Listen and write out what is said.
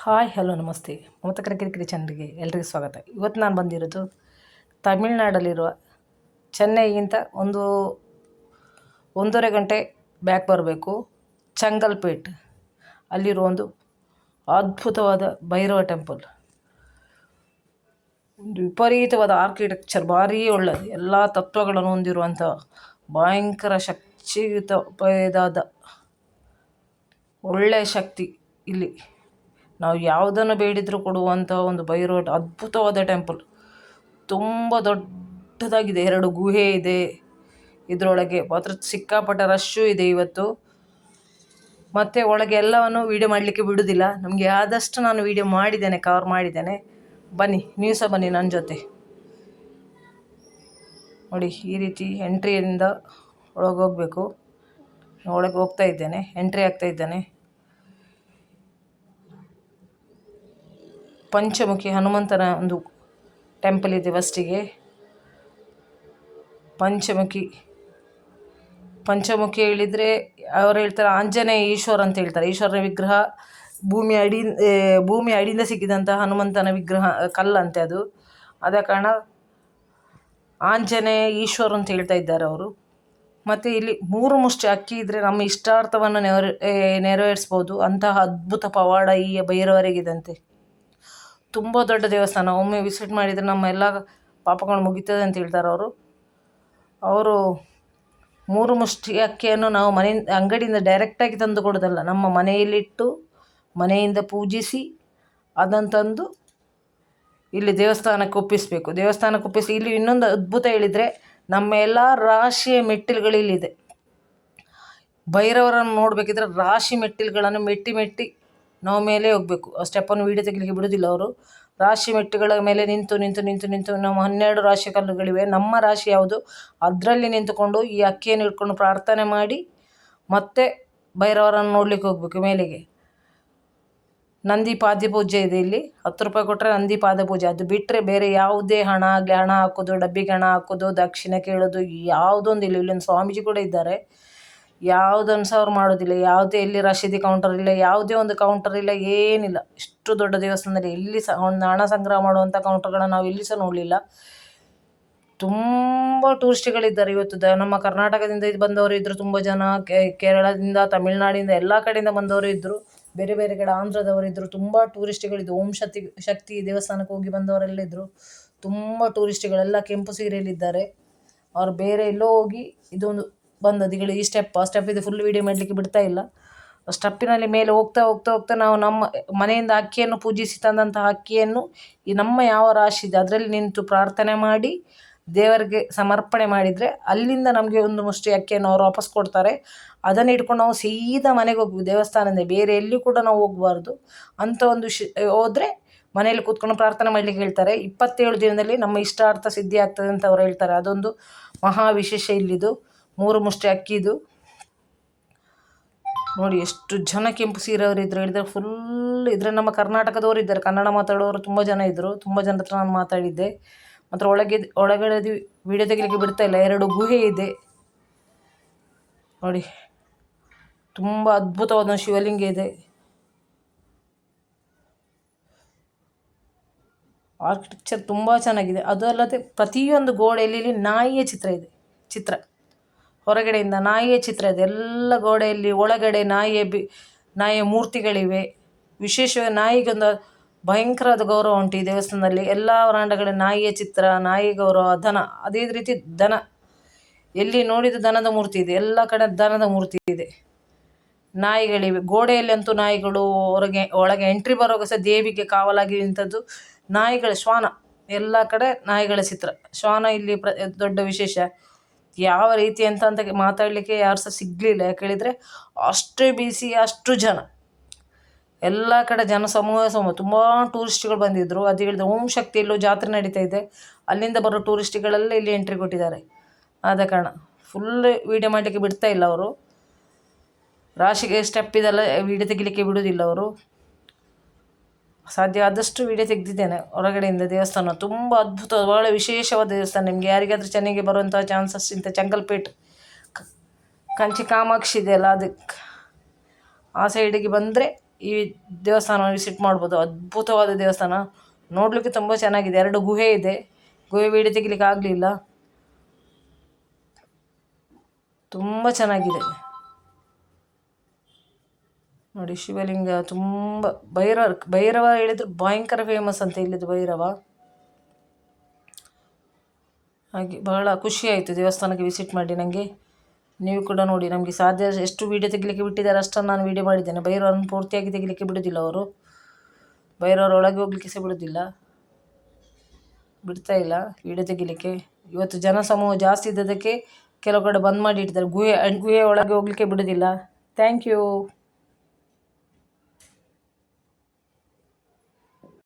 Hi hello ನಮಸ್ತೆ. ಮಮತಾ ಕಿರಿಕಿರಿ ಚಾನಲ್ಗೆ ಎಲ್ರಿಗೂ ಸ್ವಾಗತ. ಇವತ್ತು ನಾನು ಬಂದಿರೋದು ತಮಿಳ್ನಾಡಲ್ಲಿರುವ ಚೆನ್ನೈಗಿಂತ ಒಂದೂವರೆ ಗಂಟೆ ಬ್ಯಾಕ್ ಬರಬೇಕು. ಚಂಗಲ್ಪೇಟ್ ಅಲ್ಲಿರುವ ಒಂದು ಅದ್ಭುತವಾದ ಭೈರವ ಟೆಂಪಲ್. ಒಂದು ವಿಪರೀತವಾದ ಆರ್ಕಿಟೆಕ್ಚರ್, ಭಾರೀ ಒಳ್ಳೆಯದು. ಎಲ್ಲ ತತ್ವಗಳನ್ನು ಹೊಂದಿರುವಂಥ ಭಯಂಕರ ಶಕ್ತಿಯುತವಾದ ಒಳ್ಳೆಯ ಶಕ್ತಿ ಇಲ್ಲಿ. ನಾವು ಯಾವುದನ್ನು ಬೇಡಿದರೂ ಕೊಡುವಂಥ ಒಂದು ಭೈರವ ಅದ್ಭುತವಾದ ಟೆಂಪಲ್. ತುಂಬ ದೊಡ್ಡದಾಗಿದೆ. 2 ಗುಹೆ ಇದೆ ಇದರೊಳಗೆ. ಮಾತ್ರ ಸಿಕ್ಕಾಪಟ್ಟೆ ರಶ್ಶು ಇದೆ ಇವತ್ತು. ಮತ್ತು ಒಳಗೆ ಎಲ್ಲವನ್ನು ವೀಡಿಯೋ ಮಾಡಲಿಕ್ಕೆ ಬಿಡೋದಿಲ್ಲ. ನಮಗೆ ಆದಷ್ಟು ನಾನು ವೀಡಿಯೋ ಮಾಡಿದ್ದೇನೆ, ಕವರ್ ಮಾಡಿದ್ದೇನೆ. ಬನ್ನಿ, ನೀವು ಸಹ ಬನ್ನಿ ನನ್ನ ಜೊತೆ. ನೋಡಿ, ಈ ರೀತಿ ಎಂಟ್ರಿಯಿಂದ ಒಳಗೆ ಹೋಗಬೇಕು. ಒಳಗೆ ಹೋಗ್ತಾ ಇದ್ದೇನೆ, ಎಂಟ್ರಿ ಆಗ್ತಾ ಇದ್ದೇನೆ. ಪಂಚಮುಖಿ ಹನುಮಂತನ ಒಂದು ಟೆಂಪಲ್ ಇದೆ ಫಸ್ಟಿಗೆ. ಪಂಚಮುಖಿ ಹೇಳಿದರೆ ಅವರು ಹೇಳ್ತಾರೆ ಆಂಜನೇಯ ಈಶ್ವರ ಅಂತ ಹೇಳ್ತಾರೆ. ಈಶ್ವರನ ವಿಗ್ರಹ ಭೂಮಿ ಅಡಿಯಿಂದ ಸಿಕ್ಕಿದಂಥ ಹನುಮಂತನ ವಿಗ್ರಹ ಕಲ್ಲಂತೆ ಅದು. ಆದ ಕಾರಣ ಆಂಜನೇಯ ಈಶ್ವರ ಅಂತ ಹೇಳ್ತಾ ಇದ್ದಾರೆ ಅವರು. ಮತ್ತು ಇಲ್ಲಿ 3 ಮುಷ್ಟಿ ಅಕ್ಕಿ ಇದ್ದರೆ ನಮ್ಮ ಇಷ್ಟಾರ್ಥವನ್ನು ನೆರವೇರಿಸ್ಬೋದು. ಅಂತಹ ಅದ್ಭುತ ಪವಾಡ ಈ ಭೈರವರಿಗಿದಂತೆ. ತುಂಬ ದೊಡ್ಡ ದೇವಸ್ಥಾನ. ಒಮ್ಮೆ ವಿಸಿಟ್ ಮಾಡಿದರೆ ನಮ್ಮ ಎಲ್ಲ ಪಾಪಗಳು ಮುಗಿತದೆ ಅಂತ ಹೇಳ್ತಾರೆ ಅವರು. 3 ಮುಷ್ಟಿ ಅಕ್ಕಿಯನ್ನು ನಾವು ಅಂಗಡಿಯಿಂದ ಡೈರೆಕ್ಟಾಗಿ ತಂದು ಕೊಡೋದಲ್ಲ, ನಮ್ಮ ಮನೆಯಲ್ಲಿಟ್ಟು ಮನೆಯಿಂದ ಪೂಜಿಸಿ ಅದನ್ನು ತಂದು ಇಲ್ಲಿ ದೇವಸ್ಥಾನಕ್ಕೆ ಒಪ್ಪಿಸಬೇಕು. ದೇವಸ್ಥಾನಕ್ಕೆ ಒಪ್ಪಿಸಿ ಇಲ್ಲಿ ಇನ್ನೊಂದು ಅದ್ಭುತ ಹೇಳಿದರೆ, ನಮ್ಮ ಎಲ್ಲ ರಾಶಿಯ ಮೆಟ್ಟಿಲುಗಳಿಲ್ಲಿದೆ. ಭೈರವರನ್ನು ನೋಡಬೇಕಿದ್ರೆ ರಾಶಿ ಮೆಟ್ಟಿಲುಗಳನ್ನು ಮೆಟ್ಟಿ ನಾವು ಮೇಲೆ ಹೋಗಬೇಕು. ಆ ಸ್ಟೆಪ್ಪನ್ನು ವೀಡಿಯೋ ತೆಗಲಿಕ್ಕೆ ಬಿಡೋದಿಲ್ಲ ಅವರು. ರಾಶಿ ಮೆಟ್ಟುಗಳ ಮೇಲೆ ನಿಂತು ನಮ್ಮ 12 ರಾಶಿ ಕಲ್ಲುಗಳಿವೆ. ನಮ್ಮ ರಾಶಿ ಯಾವುದು ಅದರಲ್ಲಿ ನಿಂತುಕೊಂಡು ಈ ಅಕ್ಕಿಯನ್ನು ಇಟ್ಕೊಂಡು ಪ್ರಾರ್ಥನೆ ಮಾಡಿ ಮತ್ತೆ ಭೈರವರನ್ನು ನೋಡಲಿಕ್ಕೆ ಹೋಗಬೇಕು ಮೇಲೆಗೆ. ನಂದಿ ಪಾದ ಪೂಜೆ ಇದೆ ಇಲ್ಲಿ. 10 ರೂಪಾಯಿ ಕೊಟ್ಟರೆ ನಂದಿ ಪಾದ ಪೂಜೆ. ಅದು ಬಿಟ್ಟರೆ ಬೇರೆ ಯಾವುದೇ ಹಣ ಹಾಕೋದು, ಡಬ್ಬಿಗೆ ಹಣ ಹಾಕೋದು, ದಕ್ಷಿಣೆ ಕೇಳೋದು ಯಾವುದೊಂದಿಲ್ಲ. ಇಲ್ಲೊಂದು ಸ್ವಾಮೀಜಿ ಕೂಡ ಇದ್ದಾರೆ. ಯಾವುದನ್ನು ಸಹ ಅವ್ರು ಮಾಡೋದಿಲ್ಲ. ಯಾವುದೇ ಎಲ್ಲಿ ರಶೀದಿ ಕೌಂಟರ್ ಇಲ್ಲ, ಯಾವುದೇ ಒಂದು ಕೌಂಟರ್ ಇಲ್ಲ, ಏನಿಲ್ಲ. ಇಷ್ಟು ದೊಡ್ಡ ದೇವಸ್ಥಾನದಲ್ಲಿ ಎಲ್ಲಿ ಸಹ ಒಂದು ಹಣ ಸಂಗ್ರಹ ಮಾಡುವಂಥ ಕೌಂಟರ್ಗಳನ್ನು ನಾವು ಎಲ್ಲಿ ಸಹ ನೋಡಲಿಲ್ಲ. ತುಂಬ ಟೂರಿಸ್ಟ್ಗಳಿದ್ದಾರೆ ಇವತ್ತು. ನಮ್ಮ ಕರ್ನಾಟಕದಿಂದ ಬಂದವರು ಇದ್ದರು ತುಂಬ ಜನ, ಕೇರಳದಿಂದ, ತಮಿಳುನಾಡಿಂದ, ಎಲ್ಲ ಕಡೆಯಿಂದ ಬಂದವರು ಇದ್ದರು. ಬೇರೆ ಬೇರೆ ಕಡೆ ಆಂಧ್ರದವರು ಇದ್ದರು. ತುಂಬ ಟೂರಿಸ್ಟ್ಗಳಿದ್ದು. ಓಂ ಶಕ್ತಿ ದೇವಸ್ಥಾನಕ್ಕೆ ಹೋಗಿ ಬಂದವರೆಲ್ಲ ಇದ್ದರು. ತುಂಬ ಟೂರಿಸ್ಟ್ಗಳೆಲ್ಲ ಕೆಂಪು ಸೀರೆಯಲ್ಲಿದ್ದಾರೆ. ಅವ್ರು ಬೇರೆ ಎಲ್ಲೋ ಹೋಗಿ ಇದೊಂದು ಬಂದದಿಗಳು. ಈ ಸ್ಟೆಪ್ ಇದು ಫುಲ್ ವೀಡಿಯೋ ಮಾಡಲಿಕ್ಕೆ ಬಿಡ್ತಾ ಇಲ್ಲ. ಸ್ಟೆಪ್ಪಿನಲ್ಲಿ ಮೇಲೆ ಹೋಗ್ತಾ ನಾವು ನಮ್ಮ ಮನೆಯಿಂದ ಅಕ್ಕಿಯನ್ನು ಪೂಜಿಸಿ ತಂದಂತಹ ಅಕ್ಕಿಯನ್ನು ಈ ನಮ್ಮ ಯಾವ ರಾಶಿ ಇದೆ ಅದರಲ್ಲಿ ನಿಂತು ಪ್ರಾರ್ಥನೆ ಮಾಡಿ ದೇವರಿಗೆ ಸಮರ್ಪಣೆ ಮಾಡಿದರೆ ಅಲ್ಲಿಂದ ನಮಗೆ 1 ಮುಷ್ಟಿ ಅಕ್ಕಿಯನ್ನು ಅವರು ವಾಪಸ್ ಕೊಡ್ತಾರೆ. ಅದನ್ನು ಇಟ್ಕೊಂಡು ನಾವು ಸೀದಾ ಮನೆಗೆ ಹೋಗ್ಬೋದು. ದೇವಸ್ಥಾನದಿಂದ ಬೇರೆ ಎಲ್ಲಿ ಕೂಡ ನಾವು ಹೋಗಬಾರ್ದು ಅಂತ ಒಂದು ಹೋದರೆ ಮನೆಯಲ್ಲಿ ಕೂತ್ಕೊಂಡು ಪ್ರಾರ್ಥನೆ ಮಾಡಲಿಕ್ಕೆ ಹೇಳ್ತಾರೆ. 27 ದಿನದಲ್ಲಿ ನಮ್ಮ ಇಷ್ಟಾರ್ಥ ಸಿದ್ಧಿ ಆಗ್ತದೆ ಅಂತ ಅವರು ಹೇಳ್ತಾರೆ. ಅದೊಂದು ಮಹಾ ವಿಶೇಷ ಇಲ್ಲಿದು 3 ಮುಷ್ಟಿ ಅಕ್ಕಿದು. ನೋಡಿ ಎಷ್ಟು ಜನ ಕೆಂಪು ಸೀರೆಯವರು ಇದ್ರು ಹೇಳಿದರೆ ಫುಲ್ ಇದ್ರೆ ನಮ್ಮ ಕರ್ನಾಟಕದವರು ಇದ್ದಾರೆ. ಕನ್ನಡ ಮಾತಾಡೋರು ತುಂಬ ಜನ ಇದ್ದರು. ತುಂಬ ಜನರ ಹತ್ರ ನಾನು ಮಾತಾಡಿದ್ದೆ. ಮಾತ್ರ ಒಳಗಡೆ ವಿಡಿಯೋ ತೆಗಿಲಿಕ್ಕೆ ಬಿಡ್ತಾ ಇಲ್ಲ. 2 ಗುಹೆ ಇದೆ ನೋಡಿ. ತುಂಬ ಅದ್ಭುತವಾದ ಶಿವಲಿಂಗ ಇದೆ. ಆರ್ಕಿಟೆಕ್ಚರ್ ತುಂಬ ಚೆನ್ನಾಗಿದೆ. ಅದು ಅಲ್ಲದೆ ಪ್ರತಿಯೊಂದು ಗೋಡೆಯಲ್ಲಿ ನಾಯಿಯ ಚಿತ್ರ ಇದೆ. ಹೊರಗಡೆಯಿಂದ ನಾಯಿಯ ಚಿತ್ರ ಇದೆ ಎಲ್ಲ ಗೋಡೆಯಲ್ಲಿ. ಒಳಗಡೆ ನಾಯಿಯ ಮೂರ್ತಿಗಳಿವೆ. ವಿಶೇಷವಾಗಿ ನಾಯಿಗೊಂದು ಭಯಂಕರವಾದ ಗೌರವ ಉಂಟು ಈ ದೇವಸ್ಥಾನದಲ್ಲಿ. ಎಲ್ಲ ವರಾಂಡಗಳ ನಾಯಿಯ ಚಿತ್ರ, ನಾಯಿ ಗೌರವ, ದನ. ಅದೇ ರೀತಿ ದನ ಎಲ್ಲಿ ನೋಡಿದ ದನದ ಮೂರ್ತಿ ಇದೆ. ಎಲ್ಲ ಕಡೆ ದನದ ಮೂರ್ತಿ ಇದೆ. ನಾಯಿಗಳಿವೆ ಗೋಡೆಯಲ್ಲಿ ಅಂತೂ. ನಾಯಿಗಳು ಒಳಗೆ ಎಂಟ್ರಿ ಬರುವಾಗ ಸಹ ದೇವಿಗೆ ಕಾವಲಾಗಿ ನಿಂತದ್ದು ನಾಯಿಗಳ ಶ್ವಾನ. ಎಲ್ಲ ಕಡೆ ನಾಯಿಗಳ ಚಿತ್ರ. ಶ್ವಾನ ಇಲ್ಲಿ ದೊಡ್ಡ ವಿಶೇಷ. ಯಾವ ರೀತಿ ಅಂತ ಮಾತಾಡಲಿಕ್ಕೆ ಯಾರು ಸಹ ಸಿಗಲಿಲ್ಲ. ಯಾಕೆ ಹೇಳಿದರೆ ಅಷ್ಟೇ ಬಿಸಿ, ಅಷ್ಟು ಜನ. ಎಲ್ಲ ಕಡೆ ಸಮೂಹ ತುಂಬ ಟೂರಿಸ್ಟ್ಗಳು ಬಂದಿದ್ದರು. ಅದು ಹೇಳಿದ್ರೆ ಓಂ ಶಕ್ತಿಯಲ್ಲೂ ಜಾತ್ರೆ ನಡೀತಾ ಇದೆ. ಅಲ್ಲಿಂದ ಬರೋ ಟೂರಿಸ್ಟ್ಗಳೆಲ್ಲ ಇಲ್ಲಿ ಎಂಟ್ರಿ ಕೊಟ್ಟಿದ್ದಾರೆ. ಆದ ಕಾರಣ ಫುಲ್ ವೀಡಿಯೋ ಮಾಡಲಿಕ್ಕೆ ಬಿಡ್ತಾ ಇಲ್ಲ ಅವರು. ರಾಶಿಗೆ ಸ್ಟೆಪ್ ಇದೆಲ್ಲ ವೀಡಿಯೋ ತೆಗಿಲಿಕ್ಕೆ ಬಿಡೋದಿಲ್ಲ ಅವರು. ಸಾಧ್ಯ ಆದಷ್ಟು ವೀಡಿಯೋ ತೆಗೆದಿದ್ದೇನೆ ಹೊರಗಡೆಯಿಂದ. ದೇವಸ್ಥಾನ ತುಂಬ ಅದ್ಭುತ, ಭಾಳ ವಿಶೇಷವಾದ ದೇವಸ್ಥಾನ. ನಿಮಗೆ ಯಾರಿಗಾದರೂ ಚೆನ್ನೈಗೆ ಬರುವಂಥ ಚಾನ್ಸಸ್ ಇಂಥ ಚಂಗಲ್ಪೇಟ್ ಕಂಚಿ ಕಾಮಾಕ್ಷಿ ಇದೆಯಲ್ಲ, ಅದಕ್ಕೆ ಆ ಸೈಡಿಗೆ ಬಂದರೆ ಈ ದೇವಸ್ಥಾನ ವಿಸಿಟ್ ಮಾಡ್ಬೋದು. ಅದ್ಭುತವಾದ ದೇವಸ್ಥಾನ, ನೋಡಲಿಕ್ಕೆ ತುಂಬ ಚೆನ್ನಾಗಿದೆ. 2 ಗುಹೆ ಇದೆ. ಗುಹೆ ವೀಡಿಯೋ ತೆಗಿಲಿಕ್ಕೆ ಆಗಲಿಲ್ಲ, ತುಂಬ ಚೆನ್ನಾಗಿದೆ ನೋಡಿ. ಶಿವಲಿಂಗ ತುಂಬ ಭೈರವ ಹೇಳಿದ್ರೆ ಭಯಂಕರ ಫೇಮಸ್ ಅಂತ ಇಲ್ಲಿದ್ದು ಭೈರವ. ಹಾಗೆ ಬಹಳ ಖುಷಿ ಆಯಿತು ದೇವಸ್ಥಾನಕ್ಕೆ ವಿಸಿಟ್ ಮಾಡಿ ನನಗೆ. ನೀವು ಕೂಡ ನೋಡಿ, ನಮಗೆ ಸಾಧ್ಯ ಎಷ್ಟು ವೀಡಿಯೋ ತೆಗಿಲಿಕ್ಕೆ ಬಿಟ್ಟಿದ್ದಾರೆ ಅಷ್ಟನ್ನು ನಾನು ವೀಡಿಯೋ ಮಾಡಿದ್ದೇನೆ. ಭೈರವರನ್ನು ಪೂರ್ತಿಯಾಗಿ ತೆಗಿಲಿಕ್ಕೆ ಬಿಡೋದಿಲ್ಲ ಅವರು, ಭೈರವರ ಒಳಗೆ ಹೋಗ್ಲಿಕ್ಕೆ ಸಹ ಬಿಡ್ತಾ ಇಲ್ಲ ವೀಡಿಯೋ ತೆಗಿಲಿಕ್ಕೆ. ಇವತ್ತು ಜನಸಮೂಹ ಜಾಸ್ತಿ ಇದ್ದದಕ್ಕೆ ಕೆಲವು ಕಡೆ ಬಂದ್ ಮಾಡಿ ಇಟ್ಟಿದ್ದಾರೆ, ಗುಹೆ ಒಳಗೆ ಹೋಗ್ಲಿಕ್ಕೆ ಬಿಡೋದಿಲ್ಲ. Thank you.